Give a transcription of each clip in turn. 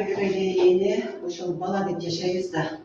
эне ошол бала деп жашайбыз да.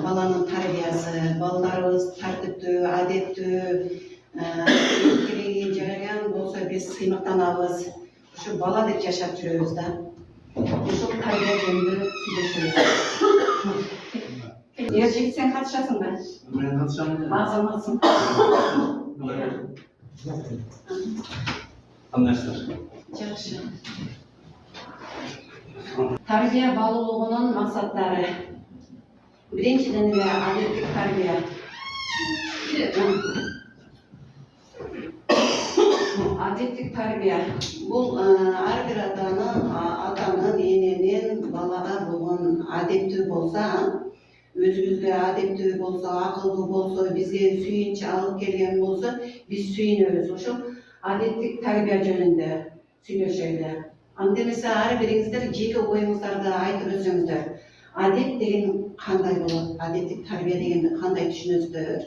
Баланын тарбиясы, балдарыбыз тартиптүү, адеттүү, кереги жараган болсо биз сыймыктанабыз. Ошо бала деп жашап жүрөбүз да. Ошол тарбия жөнүндө сүйлөшөбүз. Ержигит сен катышасыңбы? Мен катышам. Азаматсың. Кандайсыздар? Жакшы. Тарбия балуулугунун максаттары. Биринчиден эле адеттик тарбия. Адеттик тарбия. Бул ар бир атанын, эненин балага болгон адептүү болсо, өзүбүзгө адептүү болсо, акылдуу болсо, бизге сүйүнч алып келген болсо, биз сүйүнөбүз. Ошол адеттик тарбия жөнүндө сүйлөшөлү. Анда эмесе ар бириңиздер жеке оюңуздарды айтып өтсөңүздөр. Адет деген кандай болот? Адеттик тарбия дегенди кандай түшүнөсүздөр?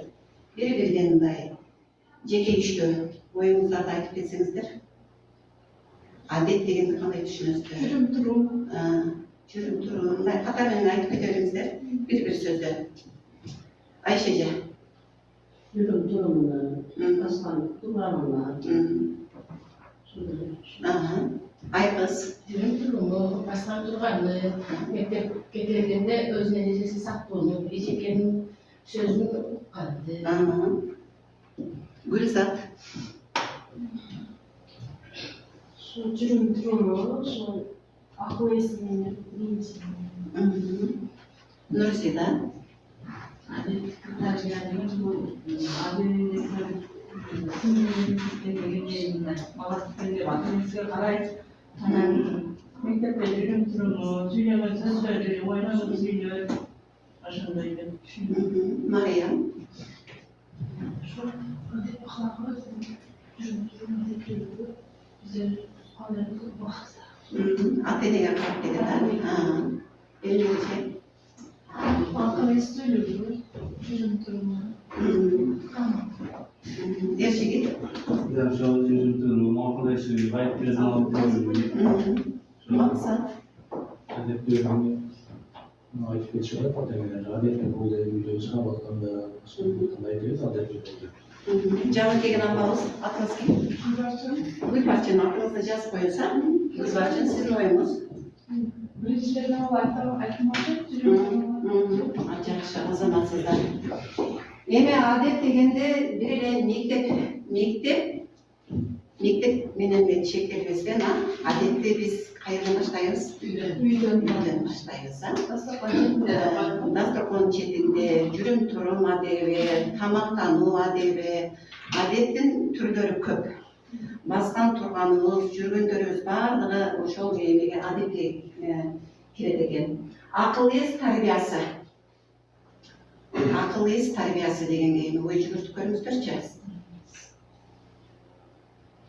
Бири-бирден мындай жеке иштөө оюңуздарды айтып кетсеңиздер. Адет дегенди кандай түшүнөсүздөр? Жүрүм турум. Жүрүм турум. Мындай катар менен айтып кете бериңиздер. Бир-бир сөздө. Айшеже. Жүрүм турумуна, баскан турганына. Айкыз. Жүрүм туруму, баскан турганы, мектепке келгенде өзүнүн эрежесин сактоону, эжекенин сөзүн укканды. Гүлзат. Şu жүрүм туруму, şu акыл эсинин Нурсида. Адеттик тарбия деген бул баласы ата-энесине карай анан мектепте жүрүм туруму, сүйлөгөн сөздөрү, ойногон сүйлөп, ошондой деп түшүнөм. Мариям. şu ahlakı жүрүм туруму деп bize alırız baksa. Ата-энеге карап кетет, Элдиже. Akıl esi söylüyoruz. Жүрүм туруму. Ержигит. Я ошол жүрүм туруму, акыл эси, байып берген алып жүрүм. Максат. Адеттүү айтып кетишип атат ата-энелер. Адеттүү бул үйдө чыгап атканда, кандай дейбиз адеттүү болду. Жаңы келген апабыз атыңыз ким? Гүлбарчын атыңызды жазып коюңуздар. Гүлбарчын сиздин оюңуз. Birinçilerden айтылмады. Жүрүм туруму. Жакшы, азаматсыздар. Эми адет дегенде бир эле мектеп менен чектелбестен, адетти биз кайерден баштайбыз? Үйдөн баштайбыз. Дасторкон четинде жүрүм турум адеби, тамактануу адеби, адеттин түрлөрү көп. Баскан турганыбыз, жүргөндөрүбүз баардыгы ошол эмеге адетке кирет экен. Акыл эс тарбиясы. Акыл эс тарбиясы дегенге эми ой жүгүртүп көрүңүздөрчү.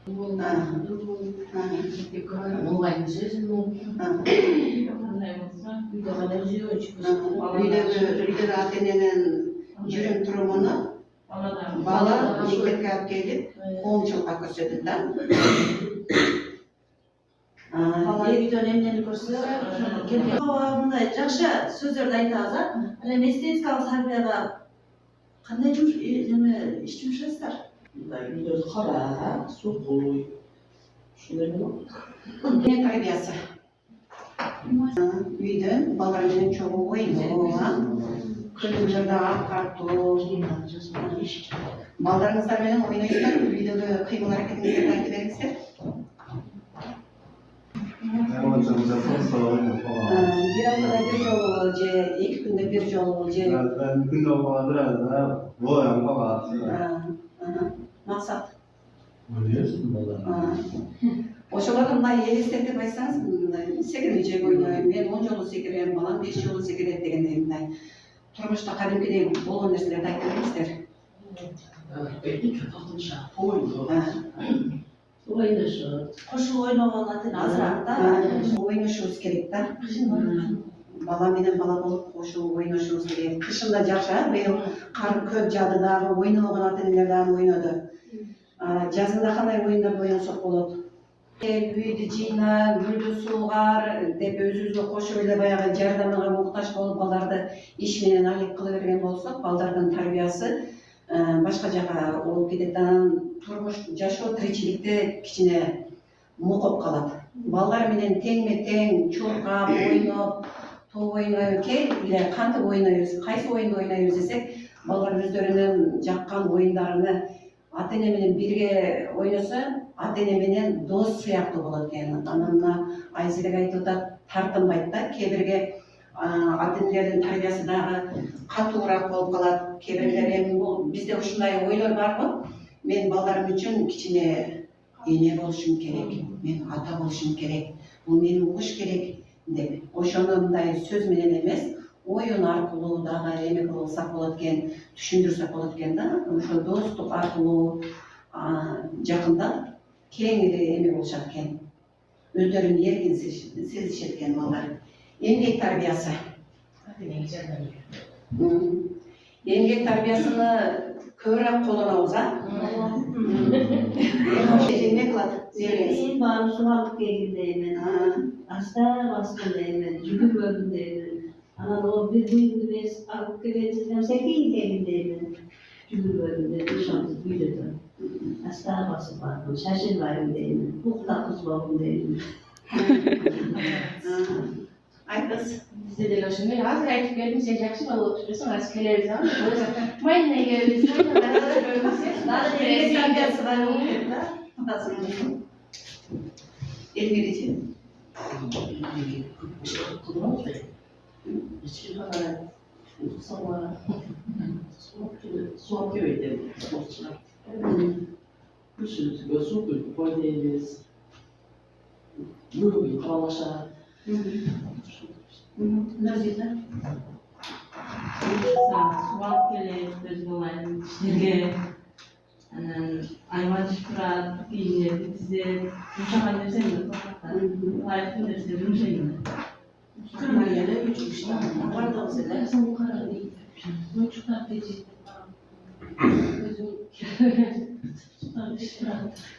Онлайн сөзүн, үйдө кандай Үйдөгү ата-эненин жүрүм турумуну бала мектепке алып келип, коомчулукка көрсөтөт да. Бала үйдөн эмнени көрсө, мындай жакшы сөздөрдү айтабыз. Анан эстетикалык тарбияга кандай иш жумшайсыздар? мындай үйлөрдү карап, сукуй, ушундай болот. Эне тарбиясы. Үйдөн балдар менен чогуу ойноо, көйгөйлөрдү аткартуу, балдарыңыздар менен ойнойсуздар, үйдөгү кыймыл аракетиңиздерди айтып бериңиздер. Bir haftada bir жолу же 2 күндө bir жолу же Күндө баада боям бага. максат. Ойлойсузбу балдар? Ошолорду мындай элестетип айтсаңыз, мындай секирип жеп ойнойм, мен 10 жолу секирем, балам 5 жолу секирет дегендей мындай турмушта кадимкидей болгон нерселерди айтып бериңиздер. Ойношот. Кошулуп ойногон ата-эне азыраак да. Ойношубуз керек да. Бала менен бала болуп кошулуп ойношубуз керек. Кышында жакшы, быйыл кар көп жаады дагы ойногон ата-энелер дагы ойноду. Жазында кандай оюндар ойносок болот? үйдү жыйна, гүлдү суугар деп өзүбүзгө кошуп эле баягы жардамга муктаж болуп балдарды иш менен алек кыла берген болсок, балдардын тарбиясы башка жака болуп кетет. Анан турмуш жашоо тиричиликте кичине мукуп калат. Балдар менен теңме тең чуркап, ойноп, топ ойнойбу, эле кантип ойнойбуз, кайсы оюнду ойнойбуз десек, балдар өздөрүнүн жаккан оюндарыны ата эне менен бирге ойносо, ата эне менен дос сыяктуу болот экен. Анан мына Айзелек айтып атат, тартынбайт да, кээ бирге ата энелердин тарбиясы дагы катуураак болуп калат. Кээ бирлер эми бул бизде ушундай ойлор барбы? Мен балдарым үчүн кичине эне болушум керек, мен ата болушум керек, бул мени угуш керек деп. Ошону мындай сөз менен эмес, оюн аркылуу дагы эме кылсак болот экен, түшүндүрсөк болот экен да. Ошо достук аркылуу жакында кеңири эме болушат экен. Өздөрүн эркин сезишет экен балдар. Эмгек тарбиясы. Эмгек тарбиясыны көбүрөөк колдонобуз, эмне кылат? Мен барып суу алып келгендеймин, астан жүгүргөндеймин. Анан ол бир буюмду мен алып келесизден секин келгендеймин. Жүгүргөндө ошондо үйдө астан басып бардым, шашылбайм деймин, укта кыз болдум деймин. Айтыңыз. Bizde de ошондой азыр айтып келдим, сен жакшы бала болуп жүрсүң, азыр келебиз майына келебиз. Дагы эмгек тарбиясы да болуп кетти да. Элмиречи. Суап көбөйтөбүз, спортчулар. Күшүбүзгө суу құйып ойнойбуз. Өрүгү кабалашат. Назида. Суу алып келет, өзүм айнын иштерге. Анан айматыш турат, кийимдерди тизет, жумшаган нерсени токаттап, лайыктуу нерсе жумшайм. Марияда үч киши бардыгыбыз эле.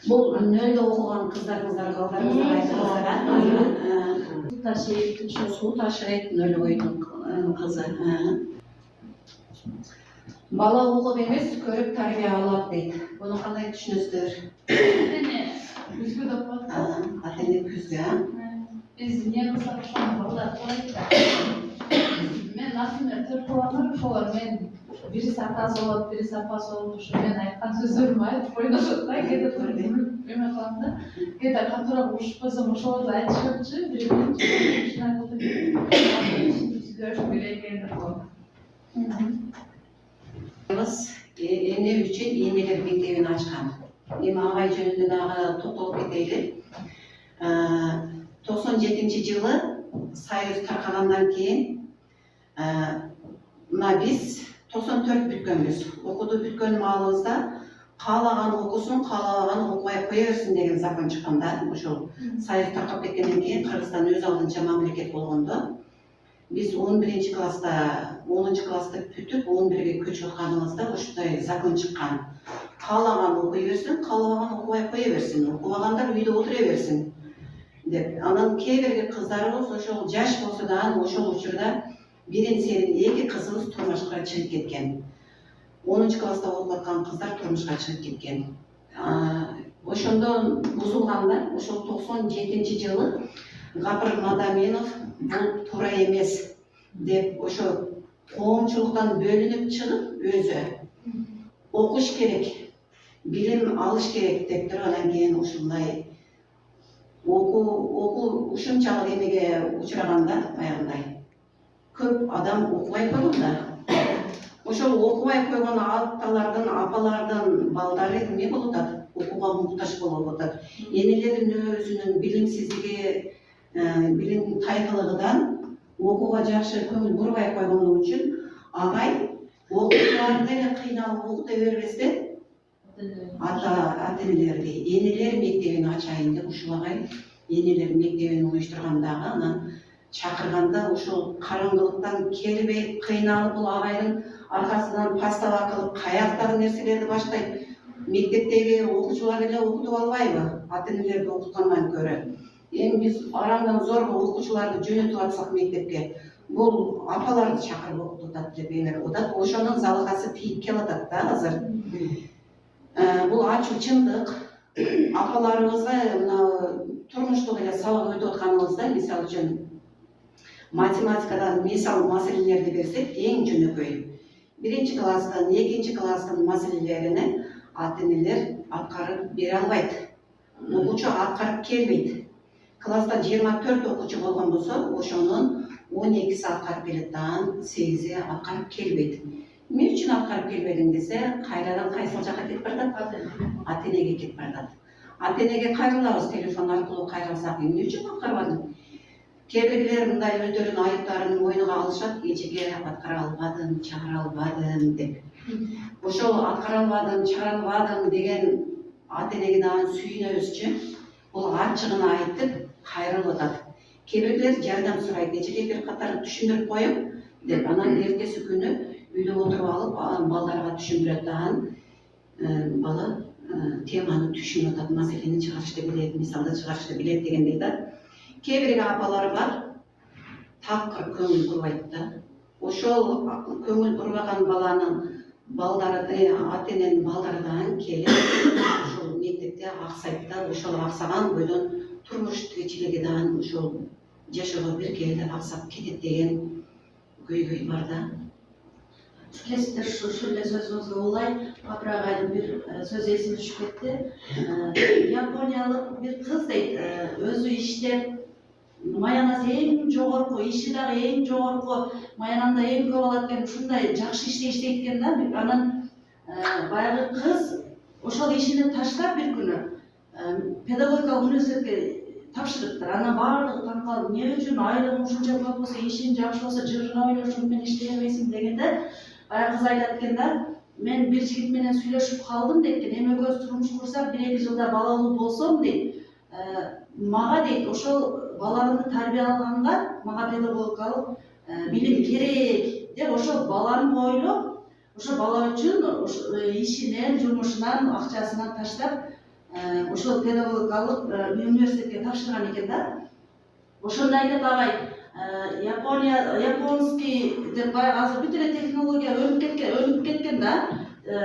Бул нөлдө окуган кыздарыбыздар, балдарыбыздар айтыңыздар. Суу ташыйт нөл бойдун кызы. Бала угуп эмес, көрүп тарбия алат дейт. Буну кандай түшүнөсүздөр? Күзгү деп коет. Ата эне күзгү. Биз эмне кылсак ошону балдар кылайт да. Мен, например, 4 балам бар, ошолор мен бирisi атасы болот, бирisi апасы болот, ошо мен айткан сөздөрүмдү айтып ойношот да, кээде туруп эме кылам да. Кээде катуураак урушуп койсом ошолорду айтышыпчы, бир-бирин ушундай болду. Көрүшүп эле экен деп коет. Эмне үчүн энелер мектебин ачкан? Эми агай жөнүндө дагы токтолуп кетели. 97-жылы Союз таркагандан кийин мына биз 94 бүткөнбүз. Окуду бүткөн маалыбызда каалаган окусун, каалабаган окубай кое берсин деген закон чыккан да. Ошол Союз таркап кеткенден кийин Кыргызстан өз алдынча мамлекет болгондо биз 11 класста, 10 класста бүтүп 11ге көчүп атканыбызда ошондой закон чыккан. Каалаган окуй берсин, каалабаган окубай кое берсин, окубагандар үйдө отура берсин деп. Анан кээ бирги кыздарыбыз ошол жаш болсо да ошол учурда бирин серин 2 кызыбыз турмушка чыгып кеткен. 10 класста окуп аткан кыздар турмушка чыгып кеткен. Ошондо бузулганда, ошол 97-жылы Гапыр Мадаменов бул туура эмес деп ошо коомчулуктан бөлүнүп чыгып өзү окуш керек, билим алыш керек деп туруп анан кийин ушундай окуу ушунчалык эмеге учураганда баягындай көп адам окубай койгон да. Ошол окубай койгон аталардын, апалардын балдары эмне болуп атат? Окууга муктаж болуп атат. Энелердин өзүнүн билимсиздиги, билим тайгылыгынан окууга жакшы көңүл бурбай койгону үчүн агай окуучуларды эле кыйналып окута бербестен ата энелерди, энелер мектебин ачайын деп ушул агай энелер мектебин уюштургандагы анан чакырганда ушул караңгылыктан келбей кыйналып бул агайдын аркасынан пастава кылып каяктагы нерселерди баштайт. мектептеги окуучулар эле окутуп албайбы, ата-энелерди окуткандан көрө. Эми биз арамдан зорго окуучуларды жөнөтүп атсак мектепке, бул апаларды чакырып окутуп атат деп эңер атат. Ошонун залыгасы тийип келатат да азыр. Бул ачуу чындык. Апаларыбызга мына турмуштук эле сабак өтүп атканыбызда, мисалы үчүн математикадан мисал маселелерди берсек, эң жөнөкөй. 1-класстан 2-класстын маселелерине ата-энелер аткарып бере албайт. Окуучу аткарып келбейт. Класста 24 окуучу болгон болсо, ошонун 12си аткарып келет, дан 8и аткарып келбейт. Эмне үчүн аткарып келбедиң десе, кайрадан кайсыл жака кетип баратат? Ата-энеге кетип баратат. Ата-энеге кайрылабыз телефон аркылуу кайрылсак, эмне үчүн аткарбадың? Кээ биргилер мындай өздөрүнүн айыптарын мойнуна алышат, эчеге аткара албадым, чыгара албадым деп. Ошол аткара албадым, чыгара албадым деген ата-энеге дагы сүйүнөбүзчү. Бул ачыгын айтып кайрылып атат. Кээ биргилер жардам сурайт, эчеге бир катар түшүндүрүп коюп деп, анан эртеси күнү үйдө отуруп алып балдарга түшүндүрөт, дан бала теманы түшүнүп атат, маселени чыгарышты билет, мисалды чыгарышты билет дегендей да. Кээ бир апалар бар, такыр көңүл бурбайт да. Ошол көңүл бурбаган баланын балдары, ата-эненин балдарынан келип, ошол мектепте аксайт да, ошол аксаган бойдон турмуш тиричилиги дагы ошол жашоого бирге эле аксап кетет деген көйгөй бар да. Келесиздер ушул эле сөзүңүзгө улай, Апыр агайдын бир сөзү эсиме түшүп кетти. Япониялык бир кыз дейт, өзү иштеп, маянасы эң жогорку, иши дагы эң жогорку, маянанда эң көп алат экен, ушундай жакшы иште иштейт экен да. Анан баягы кыз ошол ишини таштап бир күнү педагогикалык университетке тапшырыптыр. Анан баардыгы таң калып, эмне үчүн айлыгың ушунча көп болсо, ишиң жакшы болсо, жыргына ойлошуң менен иштей бербейсиң дегенде, баягы кыз айтат экен да, мен бир жигит менен сүйлөшүп калдым дейт экен, эми экөөбүз турмуш курсак, 1-2 жылда балалуу болсом дейт, мага дейт, ошол баламды тарбиялаганга мага педагогикалык билим керек деп, ошол баланы ойлоп, ошол бала үчүн ишинен, жумушунан, акчасынан таштап, ошол педагогикалык университетке тапшырган экен да. Ошондо айтат агай, японский деп, баягы азыр бүт эле технология өнүп кеткен да.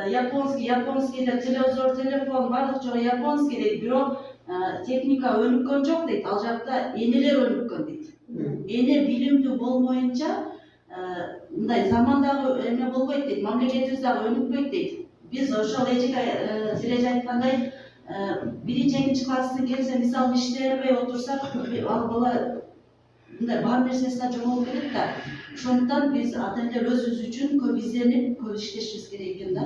Японский деп, телевизор, телефон баардык жогу японский дейт, бирок техника өнүккөн жок дейт, ал жакта энелер өнүккөн дейт. Эне билимдүү болмоюнча мындай замандагы эме болбойт дейт, мамлекетибиз дагы өнүкпөйт дейт. Биз ошол эжеке Сиреж айткандай, 1-2 класстын келсе, мисалы иштей бербей отурсак, ал бала мындай бар нерсесине жоголуп кетет да. Ошондуктан биз ата-энелер өзүбүз үчүн көп изденип, көп иштешибиз керек экен да.